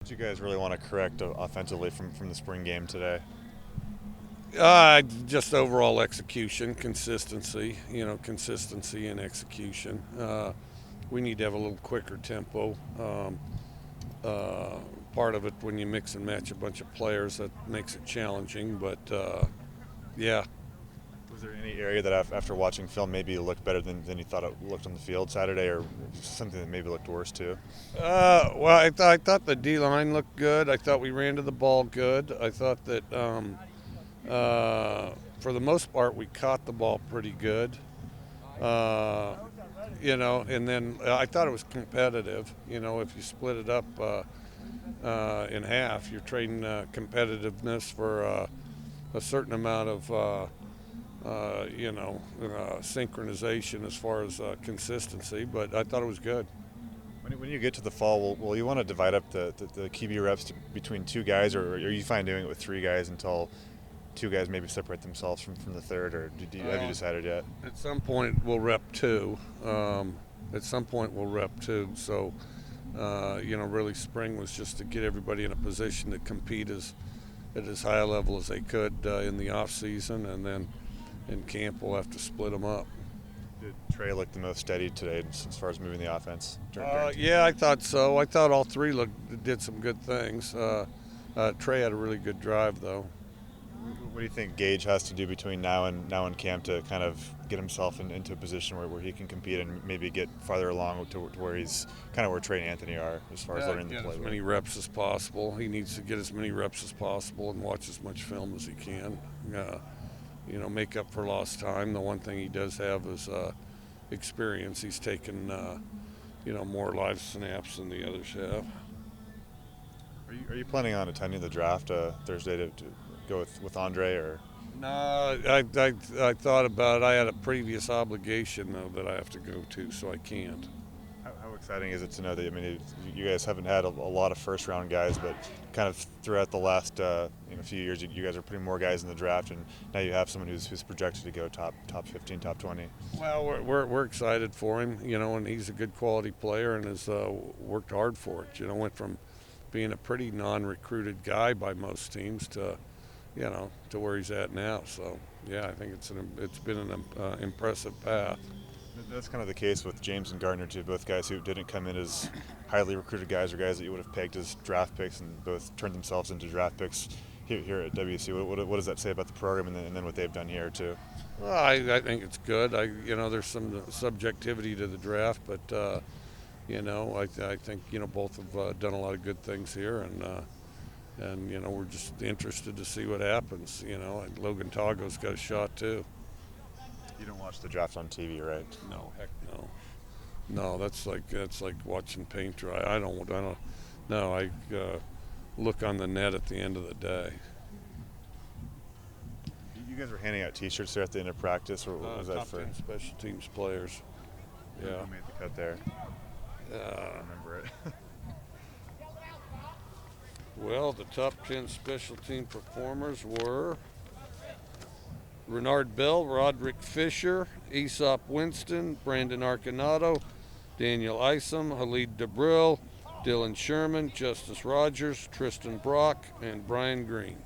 What do you guys really want to correct offensively from the spring game today? Just overall execution, consistency. Consistency and execution. We need to have a little quicker tempo. Part of it, when you mix and match a bunch of players, that makes it challenging. But yeah. Was there any area that after watching film maybe it looked better than you thought it looked on the field Saturday, or something that maybe looked worse too? Well, I thought the D line looked good. I thought we ran to the ball good. I thought that for the most part we caught the ball pretty good. Uh, and then I thought it was competitive. If you split it up in half, you're trading competitiveness for a certain amount of synchronization as far as consistency. But I thought it was good. When you get to the fall, will you want to divide up the QB reps between two guys, or are you fine doing it with three guys until two guys maybe separate themselves from the third, or have you decided yet? At some point, we'll rep two. So, really, spring was just to get everybody in a position to compete at as high a level as they could in the off season, and then in camp we'll have to split them up. Did Trey look the most steady today as far as moving the offense? Yeah, I thought so. I thought all three did some good things. Trey had a really good drive, though. What do you think Gage has to do between now and camp to kind of get himself into a position where he can compete and maybe get farther along to where he's kind of where Trey and Anthony are as far as learning the play? As many reps as possible. He needs to get as many reps as possible and watch as much film as he can. Make up for lost time. The one thing he does have is experience. He's taken more live snaps than the others have. Are you planning on attending the draft Thursday to go with Andre, or? No, I thought about it. I had a previous obligation though that I have to go to, so I can't. How exciting is it to know that you guys haven't had a lot of first round guys, but kind of throughout the last few years you guys are putting more guys in the draft, and now you have someone who's projected to go top 15, top 20. Well, we're excited for him, and he's a good quality player and has worked hard for it. Went from being a pretty non-recruited guy by most teams to where he's at now. So yeah, I think it's been an impressive path. That's kind of the case with James and Gardner too, both guys who didn't come in as highly recruited guys or guys that you would have pegged as draft picks, and both turned themselves into draft picks here at WSU. What does that say about the program and then what they've done here too? Well, I think it's good. There's some subjectivity to the draft, but I think both have done a lot of good things here, and we're just interested to see what happens. Logan Tago's got a shot too. You don't watch the draft on TV, right? No, heck no. No, that's like watching paint dry. I don't. No, I look on the net at the end of the day. You guys were handing out T-shirts there at the end of practice, or what was that top for? 10 special teams players. Yeah. Who made the cut there? I don't remember it. Well, the top 10 special team performers were Renard Bell, Roderick Fisher, Aesop Winston, Brandon Arcanato, Daniel Isom, Halid Debril, Dylan Sherman, Justice Rogers, Tristan Brock, and Brian Green.